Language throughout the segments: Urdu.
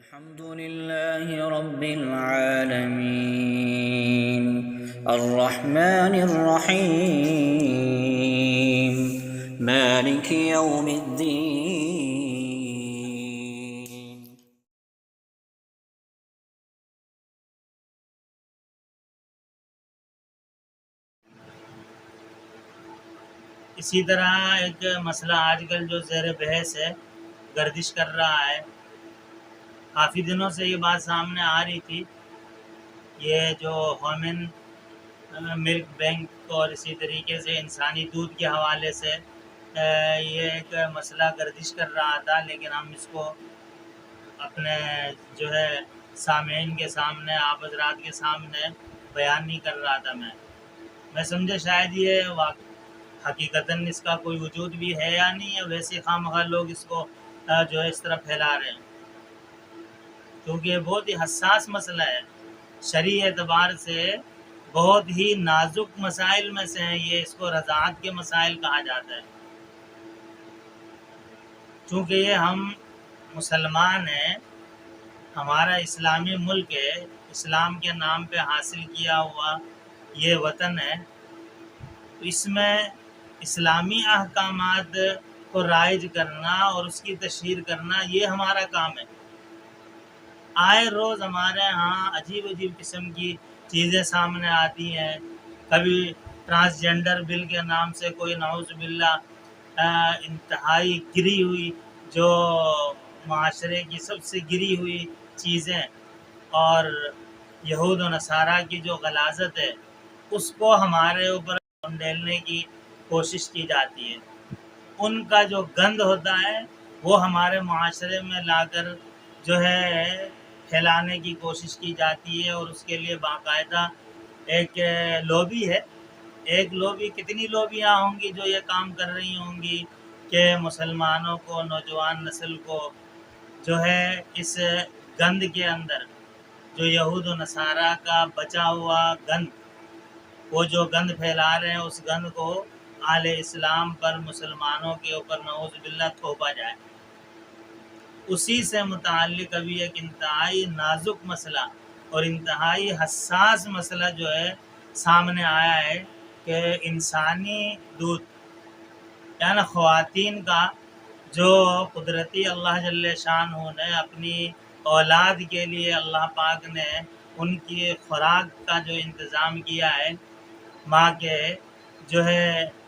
الحمد لله رب العالمين الرحمن الرحيم مالك يوم الدين. اسی طرح ایک مسئلہ آج کل جو زیر بحث ہے، گردش کر رہا ہے، کافی دنوں سے یہ بات سامنے آ رہی تھی، یہ جو ہومن ملک بینک اور اسی طریقے سے انسانی دودھ کے حوالے سے یہ ایک مسئلہ گردش کر رہا تھا، لیکن ہم اس کو اپنے جو ہے سامعین کے سامنے، آپ حضرات کے سامنے بیان نہیں کر رہا تھا. میں سمجھا شاید یہ حقیقتاً اس کا کوئی وجود بھی ہے یا نہیں ہے، ویسے خواہ مخواہ لوگ اس کو جو ہے اس طرح پھیلا رہے ہیں، کیونکہ یہ بہت ہی حساس مسئلہ ہے، شرعی اعتبار سے بہت ہی نازک مسائل میں سے ہیں. یہ اس کو رضاعت کے مسائل کہا جاتا ہے، چونکہ یہ ہم مسلمان ہیں، ہمارا اسلامی ملک ہے، اسلام کے نام پہ حاصل کیا ہوا یہ وطن ہے، تو اس میں اسلامی احکامات کو رائج کرنا اور اس کی تشہیر کرنا یہ ہمارا کام ہے. آئے روز ہمارے ہاں عجیب عجیب قسم کی چیزیں سامنے آتی ہیں، کبھی ٹرانسجنڈر بل کے نام سے کوئی نعوذ باللہ انتہائی گری ہوئی جو معاشرے کی سب سے گری ہوئی چیزیں اور یہود و نصارہ کی جو غلاظت ہے اس کو ہمارے اوپر ڈھیلنے کی کوشش کی جاتی ہے. ان کا جو گند ہوتا ہے وہ ہمارے معاشرے میں لا کر جو ہے پھیلانے کی کوشش کی جاتی ہے، اور اس کے لیے باقاعدہ ایک لوبی ہے. ایک لوبی، کتنی لوبیاں ہوں گی جو یہ کام کر رہی ہوں گی کہ مسلمانوں کو، نوجوان نسل کو جو ہے اس گند کے اندر، جو یہود و نصارہ کا بچا ہوا گند، وہ جو گند پھیلا رہے ہیں، اس گند کو اہل اسلام پر، مسلمانوں کے اوپر نعوذ باللہ تھوپا جائے. اسی سے متعلق ابھی ایک انتہائی نازک مسئلہ اور انتہائی حساس مسئلہ جو ہے سامنے آیا ہے کہ انسانی دودھ، یعنی خواتین کا جو قدرتی اللہ جل شانہ نے اپنی اولاد کے لیے اللہ پاک نے ان کی خوراک کا جو انتظام کیا ہے، ماں کے جو ہے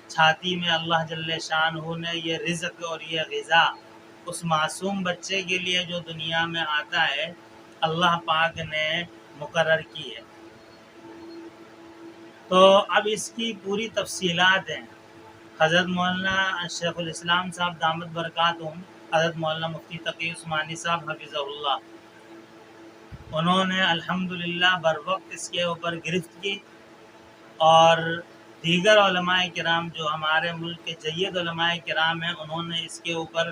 چھاتی میں اللہ جل شانہ نے یہ رزق اور یہ غذا اس معصوم بچے کے لیے جو دنیا میں آتا ہے اللہ پاک نے مقرر کی ہے. تو اب اس کی پوری تفصیلات ہیں. حضرت مولانا شیخ الاسلام صاحب دامت برکاتہم، حضرت مولانا مفتی تقی عثمانی صاحب حفظہ اللہ، انہوں نے الحمدللہ بر وقت اس کے اوپر گرفت کی، اور دیگر علماء کرام جو ہمارے ملک کے جید علماء کرام ہیں انہوں نے اس کے اوپر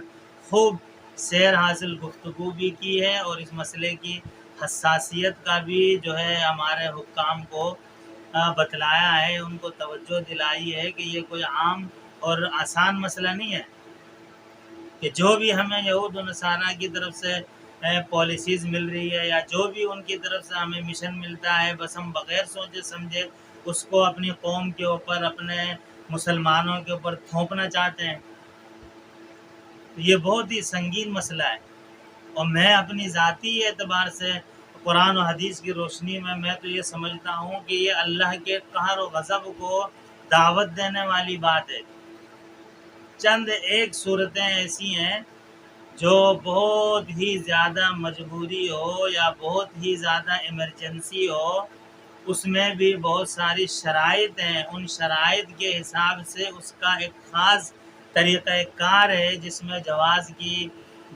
خوب سیر حاصل گفتگو بھی کی ہے، اور اس مسئلے کی حساسیت کا بھی جو ہے ہمارے حکام کو بتلایا ہے، ان کو توجہ دلائی ہے کہ یہ کوئی عام اور آسان مسئلہ نہیں ہے کہ جو بھی ہمیں یہود و نصارہ کی طرف سے پالیسیز مل رہی ہے یا جو بھی ان کی طرف سے ہمیں مشن ملتا ہے، بس ہم بغیر سوچے سمجھے اس کو اپنی قوم کے اوپر، اپنے مسلمانوں کے اوپر تھوپنا چاہتے ہیں. یہ بہت ہی سنگین مسئلہ ہے، اور میں اپنی ذاتی اعتبار سے قرآن و حدیث کی روشنی میں تو یہ سمجھتا ہوں کہ یہ اللہ کے قہر و غضب کو دعوت دینے والی بات ہے. چند ایک صورتیں ایسی ہیں جو بہت ہی زیادہ مجبوری ہو یا بہت ہی زیادہ ایمرجنسی ہو، اس میں بھی بہت ساری شرائط ہیں، ان شرائط کے حساب سے اس کا ایک خاص طریقہ کار ہے جس میں جواز کی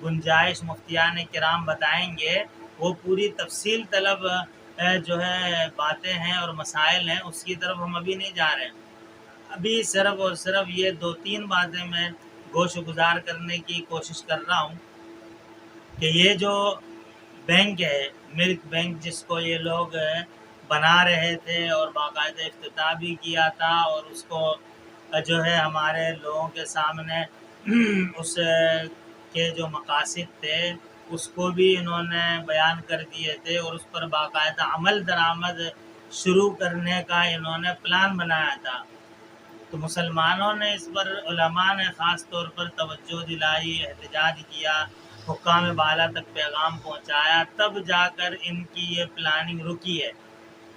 گنجائش مفتیان کرام بتائیں گے. وہ پوری تفصیل طلب جو ہے باتیں ہیں اور مسائل ہیں، اس کی طرف ہم ابھی نہیں جا رہے ہیں. ابھی صرف اور صرف یہ 2-3 باتیں میں گوش گزار کرنے کی کوشش کر رہا ہوں کہ یہ جو بینک ہے، ملک بینک، جس کو یہ لوگ بنا رہے تھے اور باقاعدہ افتتاح بھی کیا تھا، اور اس کو جو ہے ہمارے لوگوں کے سامنے اس کے جو مقاصد تھے اس کو بھی انہوں نے بیان کر دیے تھے، اور اس پر باقاعدہ عمل درآمد شروع کرنے کا انہوں نے پلان بنایا تھا۔ تو مسلمانوں نے اس پر، علماء نے خاص طور پر توجہ دلائی، احتجاج کیا، حکام بالا تک پیغام پہنچایا، تب جا کر ان کی یہ پلاننگ رکی ہے،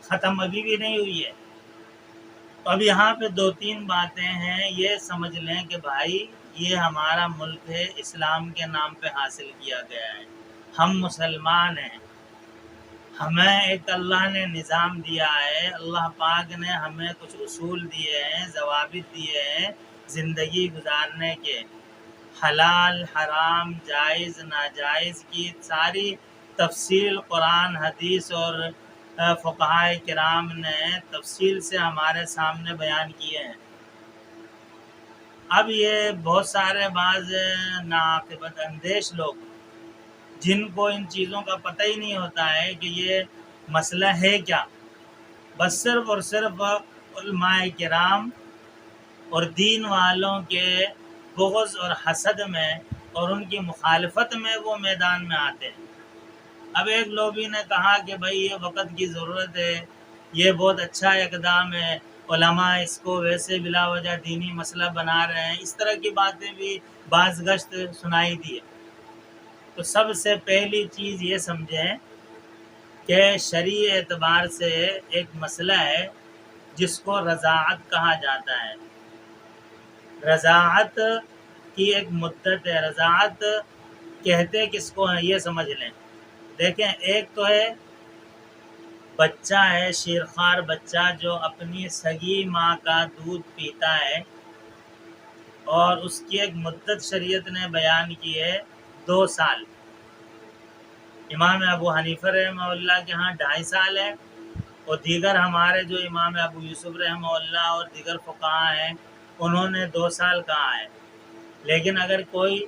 ختم ابھی بھی نہیں ہوئی ہے۔ تو اب یہاں پہ دو تین باتیں ہیں، یہ سمجھ لیں کہ بھائی یہ ہمارا ملک ہے، اسلام کے نام پہ حاصل کیا گیا ہے، ہم مسلمان ہیں، ہمیں ایک اللہ نے نظام دیا ہے، اللہ پاک نے ہمیں کچھ اصول دیے ہیں، ضوابط دیے ہیں زندگی گزارنے کے، حلال حرام جائز ناجائز کی ساری تفصیل قرآن حدیث اور فقہائے کرام نے تفصیل سے ہمارے سامنے بیان کیے ہیں۔ اب یہ بہت سارے بعض ناعاقبت اندیش لوگ جن کو ان چیزوں کا پتہ ہی نہیں ہوتا ہے کہ یہ مسئلہ ہے کیا، بس صرف اور صرف علماء کرام اور دین والوں کے بغض اور حسد میں اور ان کی مخالفت میں وہ میدان میں آتے ہیں۔ اب ایک لوبی نے کہا کہ بھائی یہ وقت کی ضرورت ہے، یہ بہت اچھا اقدام ہے، علماء اس کو ویسے بلا وجہ دینی مسئلہ بنا رہے ہیں، اس طرح کی باتیں بھی بعض گشت سنائی دی ہے۔ تو سب سے پہلی چیز یہ سمجھیں کہ شرعی اعتبار سے ایک مسئلہ ہے جس کو رضاعت کہا جاتا ہے۔ رضاعت کی ایک مدت ہے، رضاعت کہتے کس کو ہیں یہ سمجھ لیں۔ دیکھیں، ایک تو ہے بچہ ہے، شیرخوار بچہ جو اپنی سگی ماں کا دودھ پیتا ہے، اور اس کی ایک مدت شریعت نے بیان کی ہے 2 سال۔ امام ابو حنیفہ رحمہ اللہ کے ہاں 2.5 سال ہے، اور دیگر ہمارے جو امام ابو یوسف رحمہ اللہ اور دیگر فقہاء ہیں انہوں نے 2 سال کہا ہے۔ لیکن اگر کوئی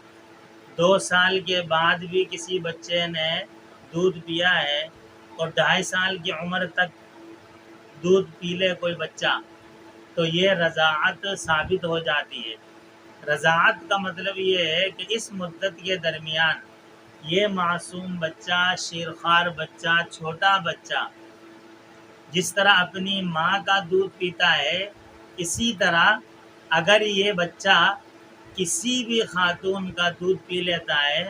2 سال کے بعد بھی کسی بچے نے دودھ پیا ہے اور 2.5 سال کی عمر تک دودھ پی لے کوئی بچہ، تو یہ رضاعت ثابت ہو جاتی ہے۔ رضاعت کا مطلب یہ ہے کہ اس مدت کے درمیان یہ معصوم بچہ، شیرخوار بچہ، چھوٹا بچہ جس طرح اپنی ماں کا دودھ پیتا ہے، اسی طرح اگر یہ بچہ کسی بھی خاتون کا دودھ پی لیتا ہے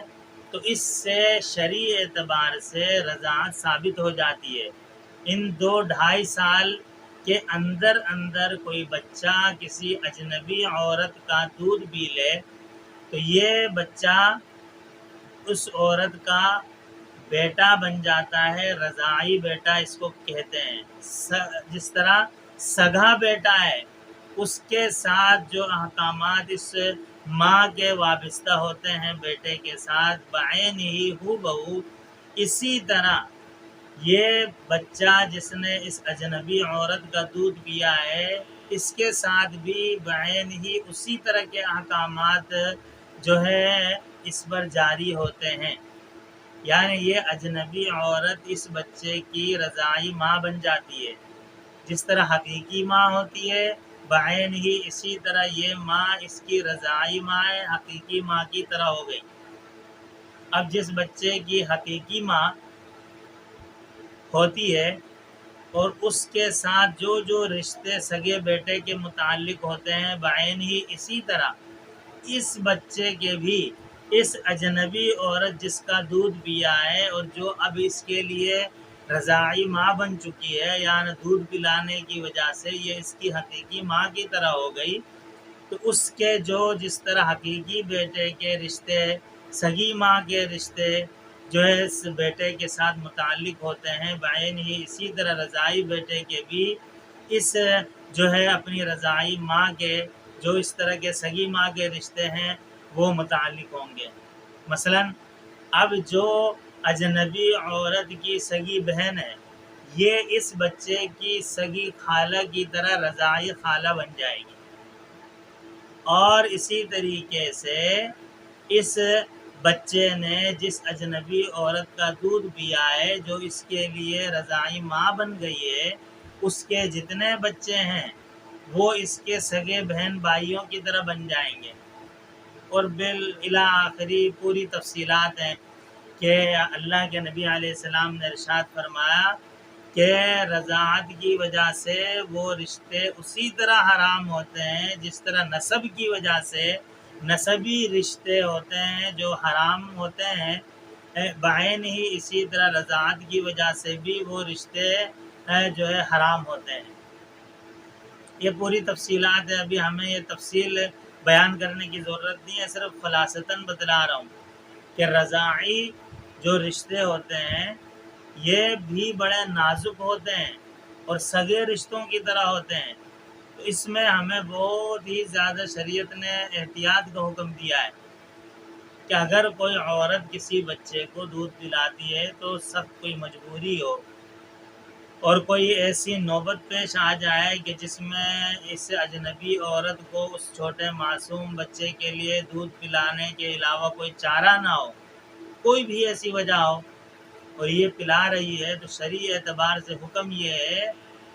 تو اس سے شرعی اعتبار سے رضاعت ثابت ہو جاتی ہے۔ ان 2-2.5 سال کے اندر اندر کوئی بچہ کسی اجنبی عورت کا دودھ پی لے تو یہ بچہ اس عورت کا بیٹا بن جاتا ہے، رضاعی بیٹا اس کو کہتے ہیں۔ جس طرح سگا بیٹا ہے، اس کے ساتھ جو احکامات اس ماں کے وابستہ ہوتے ہیں بیٹے کے ساتھ بعین ہی ہو بہو، اسی طرح یہ بچہ جس نے اس اجنبی عورت کا دودھ پیا ہے اس کے ساتھ بھی بعین ہی اسی طرح کے احکامات جو ہے اس پر جاری ہوتے ہیں۔ یعنی یہ اجنبی عورت اس بچے کی رضاعی ماں بن جاتی ہے، جس طرح حقیقی ماں ہوتی ہے بعین ہی اسی طرح یہ ماں اس کی رضاعی ماں ہے، حقیقی ماں کی طرح ہو گئی۔ اب جس بچے کی حقیقی ماں ہوتی ہے اور اس کے ساتھ جو جو رشتے سگے بیٹے کے متعلق ہوتے ہیں بعین ہی اسی طرح اس بچے کے بھی اس اجنبی عورت جس کا دودھ پیا ہے اور جو اب اس کے لیے رضاعی ماں بن چکی ہے، یعنی دودھ پلانے کی وجہ سے یہ اس کی حقیقی ماں کی طرح ہو گئی، تو اس کے جو جس طرح حقیقی بیٹے کے رشتے سگی ماں کے رشتے جو ہے اس بیٹے کے ساتھ متعلق ہوتے ہیں بعین ہی اسی طرح رضاعی بیٹے کے بھی اس جو ہے اپنی رضاعی ماں کے جو اس طرح کے سگی ماں کے رشتے ہیں وہ متعلق ہوں گے۔ مثلا اب جو اجنبی عورت کی سگی بہن ہے یہ اس بچے کی سگی خالہ کی طرح رضاعی خالہ بن جائے گی، اور اسی طریقے سے اس بچے نے جس اجنبی عورت کا دودھ پیا ہے جو اس کے لیے رضاعی ماں بن گئی ہے، اس کے جتنے بچے ہیں وہ اس کے سگے بہن بھائیوں کی طرح بن جائیں گے، اور بالآخری پوری تفصیلات ہیں۔ کہ اللہ کے نبی علیہ السلام نے ارشاد فرمایا کہ رضاعت کی وجہ سے وہ رشتے اسی طرح حرام ہوتے ہیں جس طرح نسب کی وجہ سے نسبی رشتے ہوتے ہیں جو حرام ہوتے ہیں، بعین ہی اسی طرح رضاعت کی وجہ سے بھی وہ رشتے جو ہے حرام ہوتے ہیں۔ یہ پوری تفصیلات ہے، ابھی ہمیں یہ تفصیل بیان کرنے کی ضرورت نہیں ہے، صرف خلاصتاً بتلا رہا ہوں کہ رضاعی جو رشتے ہوتے ہیں یہ بھی بڑے نازک ہوتے ہیں اور سگے رشتوں کی طرح ہوتے ہیں، تو اس میں ہمیں بہت ہی زیادہ شریعت نے احتیاط کا حکم دیا ہے کہ اگر کوئی عورت کسی بچے کو دودھ پلاتی ہے تو سخت کوئی مجبوری ہو اور کوئی ایسی نوبت پیش آ جائے کہ جس میں اس اجنبی عورت کو اس چھوٹے معصوم بچے کے لیے دودھ پلانے کے علاوہ کوئی چارہ نہ ہو، کوئی بھی ایسی وجہ ہو اور یہ پلا رہی ہے، تو شرعی اعتبار سے حکم یہ ہے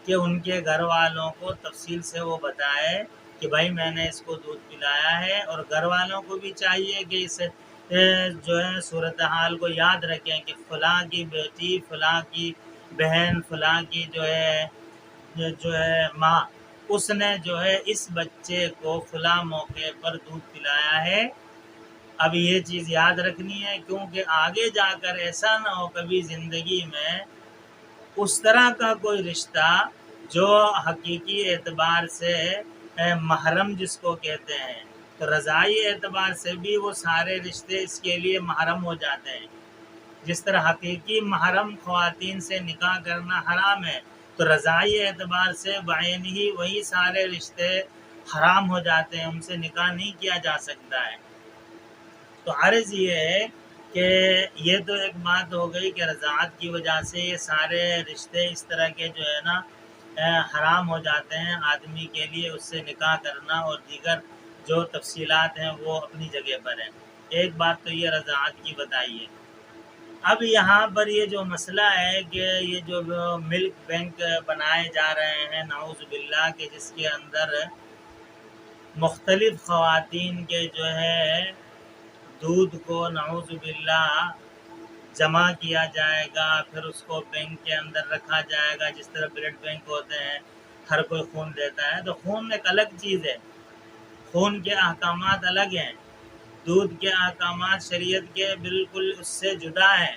کہ ان کے گھر والوں کو تفصیل سے وہ بتائے کہ بھائی میں نے اس کو دودھ پلایا ہے، اور گھر والوں کو بھی چاہیے کہ اس جو ہے صورتحال کو یاد رکھیں کہ فلاں کی بیٹی، فلاں کی بہن، فلاں کی جو ہے ماں، اس نے جو ہے اس بچے کو فلاں موقع پر دودھ پلایا ہے۔ اب یہ چیز یاد رکھنی ہے کیونکہ آگے جا کر ایسا نہ ہو کبھی زندگی میں اس طرح کا کوئی رشتہ جو حقیقی اعتبار سے محرم جس کو کہتے ہیں، تو رضاعی اعتبار سے بھی وہ سارے رشتے اس کے لیے محرم ہو جاتے ہیں۔ جس طرح حقیقی محرم خواتین سے نکاح کرنا حرام ہے، تو رضاعی اعتبار سے بعین ہی وہی سارے رشتے حرام ہو جاتے ہیں، ان سے نکاح نہیں کیا جا سکتا ہے۔ تو عرض یہ ہے کہ یہ تو ایک بات ہو گئی کہ رضاعت کی وجہ سے یہ سارے رشتے اس طرح کے جو ہے نا حرام ہو جاتے ہیں آدمی کے لیے، اس سے نکاح کرنا، اور دیگر جو تفصیلات ہیں وہ اپنی جگہ پر ہیں۔ ایک بات تو یہ رضاعت کی بتائی ہے۔ اب یہاں پر یہ جو مسئلہ ہے کہ یہ جو ملک بینک بنائے جا رہے ہیں نعوذ باللہ، کہ جس کے اندر مختلف خواتین کے جو ہے دودھ کو نعوذ باللہ جمع کیا جائے گا، پھر اس کو بینک کے اندر رکھا جائے گا، جس طرح بلڈ بینک ہوتے ہیں، ہر کوئی خون دیتا ہے، تو خون ایک الگ چیز ہے، خون کے احکامات الگ ہیں، دودھ کے احکامات شریعت کے بالکل اس سے جدا ہیں،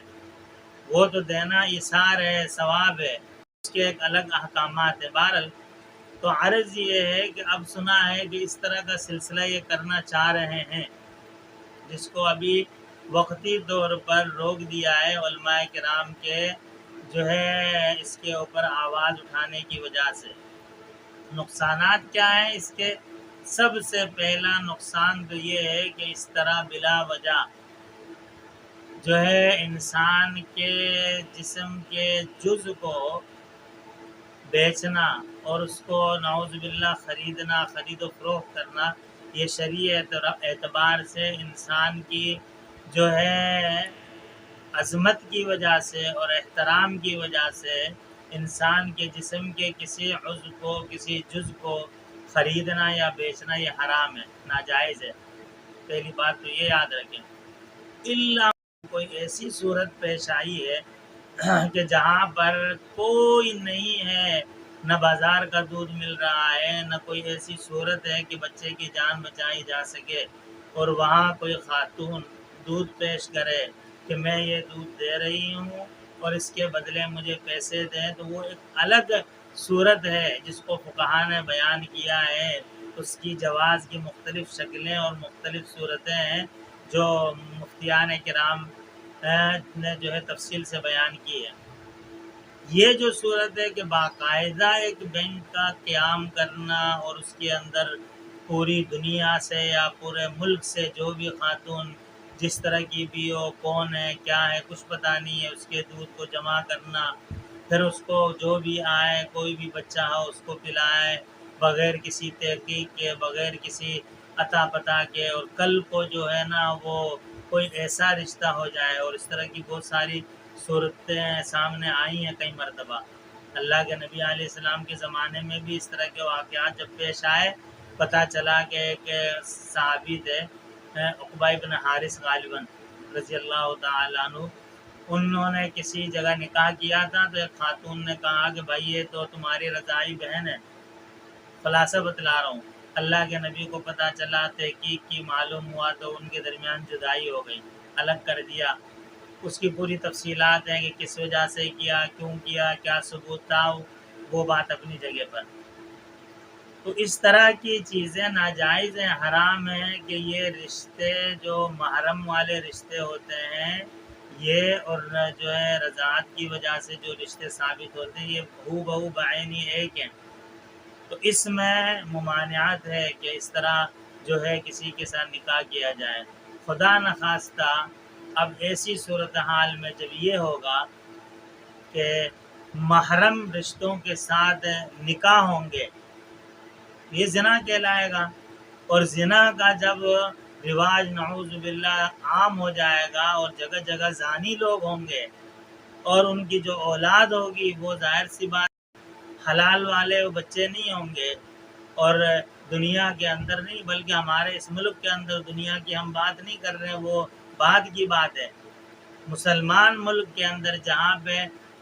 وہ تو دینا ایثار ہے، ثواب ہے، اس کے ایک الگ احکامات ہیں۔ بہرحال تو عرض یہ ہے کہ اب سنا ہے کہ اس طرح کا سلسلہ یہ کرنا چاہ رہے ہیں، جس کو ابھی وقتی طور پر روک دیا ہے علماء کرام کے جو ہے اس کے اوپر آواز اٹھانے کی وجہ سے۔ نقصانات کیا ہیں اس کے؟ سب سے پہلا نقصان تو یہ ہے کہ اس طرح بلا وجہ جو ہے انسان کے جسم کے جزء کو بیچنا اور اس کو نعوذ باللہ خریدنا، خرید و فروخت کرنا، یہ شرعی اعتبار سے انسان کی جو ہے عظمت کی وجہ سے اور احترام کی وجہ سے انسان کے جسم کے کسی عضو کو، کسی جزء کو خریدنا یا بیچنا یہ حرام ہے، ناجائز ہے۔ پہلی بات تو یہ یاد رکھیں۔ الا کوئی ایسی صورت پیش آئی ہے کہ جہاں پر کوئی نہیں ہے، نہ بازار کا دودھ مل رہا ہے، نہ کوئی ایسی صورت ہے کہ بچے کی جان بچائی جا سکے، اور وہاں کوئی خاتون دودھ پیش کرے کہ میں یہ دودھ دے رہی ہوں اور اس کے بدلے مجھے پیسے دیں، تو وہ ایک الگ صورت ہے جس کو فقہا نے بیان کیا ہے۔ اس کی جواز کی مختلف شکلیں اور مختلف صورتیں ہیں جو مفتیان کرام نے جو ہے تفصیل سے بیان کی ہے۔ یہ جو صورت ہے کہ باقاعدہ ایک بینک کا قیام کرنا اور اس کے اندر پوری دنیا سے یا پورے ملک سے جو بھی خاتون جس طرح کی بھی ہو، کون ہے کیا ہے کچھ پتہ نہیں ہے، اس کے دودھ کو جمع کرنا، پھر اس کو جو بھی آئے کوئی بھی بچہ ہو اس کو پلائے بغیر کسی تحقیق کے، بغیر کسی عطا پتہ کے، اور کل کو جو ہے نا وہ کوئی ایسا رشتہ ہو جائے، اور اس طرح کی بہت ساری صورتیں سامنے آئی ہیں کئی مرتبہ۔ اللہ کے نبی علیہ السلام کے زمانے میں بھی اس طرح کے واقعات جب پیش آئے، پتہ چلا کہ ایک صحابی تھے عقبہ بن حارث غالباً رضی اللہ تعالیٰ عنہ، انہوں نے کسی جگہ نکاح کیا تھا تو ایک خاتون نے کہا کہ بھائی یہ تو تمہاری رضائی بہن ہے، خلاصہ بتلا رہا ہوں۔ اللہ کے نبی کو پتہ چلا، تحقیق کی، معلوم ہوا تو ان کے درمیان جدائی ہو گئی، الگ کر دیا۔ اس کی پوری تفصیلات ہیں کہ کس وجہ سے کیا، کیوں کیا، کیا ثبوت تھا، وہ بات اپنی جگہ پر۔ تو اس طرح کی چیزیں ناجائز ہیں، حرام ہیں کہ یہ رشتے جو محرم والے رشتے ہوتے ہیں یہ، اور جو ہے رضاعت کی وجہ سے جو رشتے ثابت ہوتے ہیں، یہ ہو بہو بعینی ایک ہیں۔ تو اس میں ممانعت ہے کہ اس طرح جو ہے کسی کے ساتھ نکاح کیا جائے۔ خدا نخواستہ اب ایسی صورتحال میں جب یہ ہوگا کہ محرم رشتوں کے ساتھ نکاح ہوں گے، یہ زنا کہلائے گا، اور زنا کا جب رواج نعوذ باللہ عام ہو جائے گا اور جگہ جگہ زانی لوگ ہوں گے، اور ان کی جو اولاد ہوگی وہ ظاہر سی بات حلال والے بچے نہیں ہوں گے، اور دنیا کے اندر نہیں بلکہ ہمارے اس ملک کے اندر، دنیا کی ہم بات نہیں کر رہے ہیں، وہ بعد کی بات ہے۔ مسلمان ملک کے اندر جہاں پہ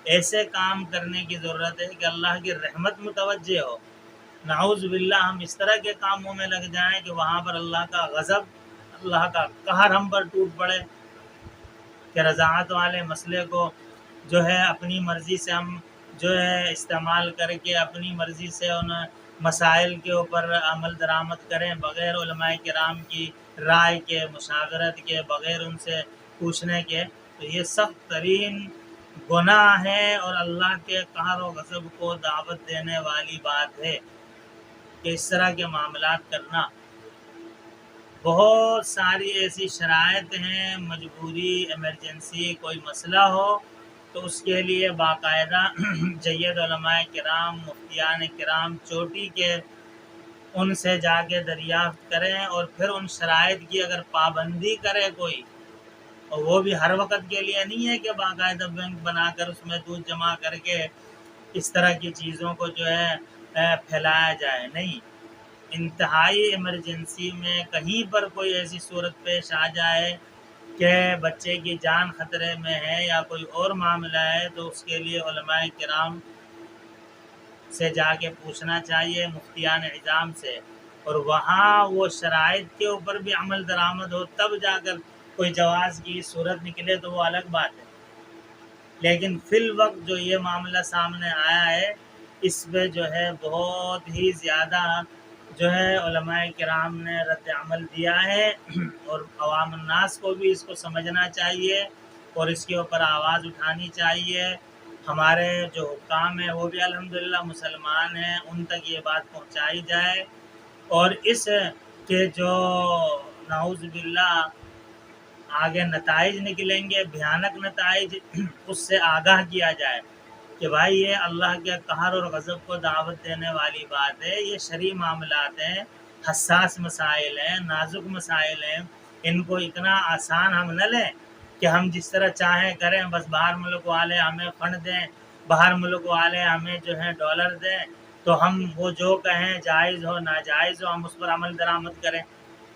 ایسے کام کرنے کی ضرورت ہے کہ اللہ کی رحمت متوجہ ہو، نعوذ باللہ ہم اس طرح کے کاموں میں لگ جائیں کہ وہاں پر اللہ کا غضب، اللہ کا قہر ہم پر ٹوٹ پڑے، کہ رضاعت والے مسئلے کو جو ہے اپنی مرضی سے ہم جو ہے استعمال کر کے اپنی مرضی سے ان مسائل کے اوپر عمل درآمد کریں، بغیر علماء کرام کی رائے کے، مشاورت کے، بغیر ان سے پوچھنے کے۔ تو یہ سخت ترین گناہ ہے اور اللہ کے قہر و غضب کو دعوت دینے والی بات ہے کہ اس طرح کے معاملات کرنا۔ بہت ساری ایسی شرائط ہیں، مجبوری، ایمرجنسی، کوئی مسئلہ ہو تو اس کے لیے باقاعدہ جید علماء کرام، مفتیان کرام چوٹی کے، ان سے جا کے دریافت کریں، اور پھر ان شرائط کی اگر پابندی کرے کوئی، اور وہ بھی ہر وقت کے لیے نہیں ہے کہ باقاعدہ بینک بنا کر اس میں دودھ جمع کر کے اس طرح کی چیزوں کو جو ہے پھیلایا جائے، نہیں۔ انتہائی ایمرجنسی میں کہیں پر کوئی ایسی صورت پیش آ جائے کہ بچے کی جان خطرے میں ہے یا کوئی اور معاملہ ہے، تو اس کے لیے علماء کرام سے جا کے پوچھنا چاہیے، مفتیان اعظام سے، اور وہاں وہ شرائط کے اوپر بھی عمل درآمد ہو، تب جا کر کوئی جواز کی صورت نکلے تو وہ الگ بات ہے۔ لیکن فی الوقت جو یہ معاملہ سامنے آیا ہے، اس پہ جو ہے بہت ہی زیادہ جو ہے علماء کرام نے رد عمل دیا ہے، اور عوام الناس کو بھی اس کو سمجھنا چاہیے اور اس کے اوپر آواز اٹھانی چاہیے۔ ہمارے جو حکام ہیں وہ بھی الحمدللہ مسلمان ہیں، ان تک یہ بات پہنچائی جائے، اور اس کے جو نعوذ باللہ آگے نتائج نکلیں گے، بھیانک نتائج، اس سے آگاہ کیا جائے کہ بھائی یہ اللہ کے قہر اور غضب کو دعوت دینے والی بات ہے، یہ شرعی معاملات ہیں، حساس مسائل ہیں، نازک مسائل ہیں، ان کو اتنا آسان ہم نہ لیں کہ ہم جس طرح چاہیں کریں، بس باہر ملک والے ہمیں فنڈ دیں، باہر ملک والے ہمیں جو ہے ڈالر دیں تو ہم وہ جو کہیں جائز ہو ناجائز ہو ہم اس پر عمل درآمد کریں۔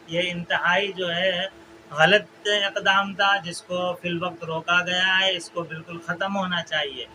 یہ انتہائی جو ہے غلط اقدام تھا، جس کو فی الوقت روکا گیا ہے، اس کو بالکل ختم ہونا چاہیے۔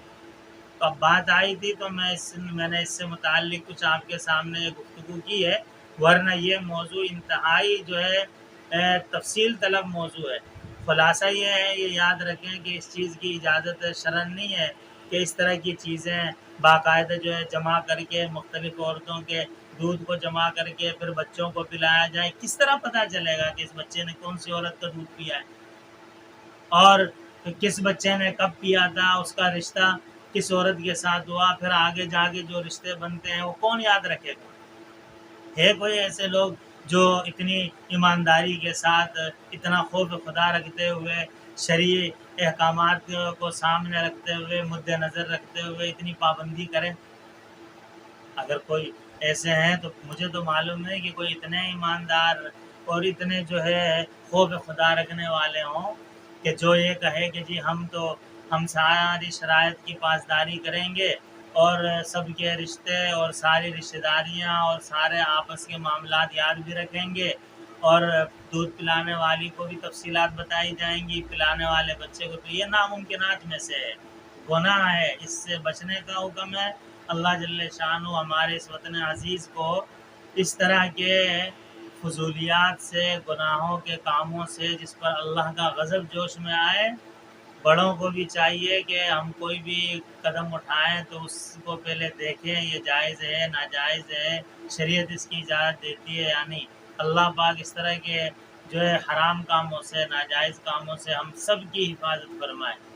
تو اب بات آئی تھی تو میں نے اس سے متعلق کچھ آپ کے سامنے گفتگو کی ہے، ورنہ یہ موضوع انتہائی جو ہے تفصیل طلب موضوع ہے۔ خلاصہ یہ ہے، یہ یاد رکھیں کہ اس چیز کی اجازت شرعن نہیں ہے کہ اس طرح کی چیزیں باقاعدہ جو ہے جمع کر کے مختلف عورتوں کے دودھ کو جمع کر کے پھر بچوں کو پلایا جائے۔ کس طرح پتہ چلے گا کہ اس بچے نے کون سی عورت کا دودھ پیا ہے، اور کس بچے نے کب پیا تھا، اس کا رشتہ کس عورت کے ساتھ ہوا، پھر آگے جا کے جو رشتے بنتے ہیں وہ کون یاد رکھے گا؟ ہے کوئی ایسے لوگ جو اتنی ایمانداری کے ساتھ، اتنا خوف خدا رکھتے ہوئے، شرعی احکامات کو سامنے رکھتے ہوئے، مد نظر رکھتے ہوئے اتنی پابندی کریں؟ اگر کوئی ایسے ہیں تو مجھے تو معلوم نہیں کہ کوئی اتنے ایماندار اور اتنے جو ہے خوف خدا رکھنے والے ہوں کہ جو یہ کہے کہ جی ہم ساری شرائط کی پاسداری کریں گے اور سب کے رشتے اور ساری رشتہ داریاں اور سارے آپس کے معاملات یاد بھی رکھیں گے، اور دودھ پلانے والی کو بھی تفصیلات بتائی جائیں گی، پلانے والے بچے کو، تو یہ ناممکنات میں سے ہے، گناہ ہے، اس سے بچنے کا حکم ہے۔ اللہ جل شانہ ہمارے اس وطن عزیز کو اس طرح کے فضولیات سے، گناہوں کے کاموں سے جس پر اللہ کا غضب جوش میں آئے، بڑوں کو بھی چاہیے کہ ہم کوئی بھی قدم اٹھائیں تو اس کو پہلے دیکھیں یہ جائز ہے ناجائز ہے، شریعت اس کی اجازت دیتی ہے یا نہیں۔ اللہ پاک اس طرح کے جو ہے حرام کاموں سے، ناجائز کاموں سے ہم سب کی حفاظت فرمائے۔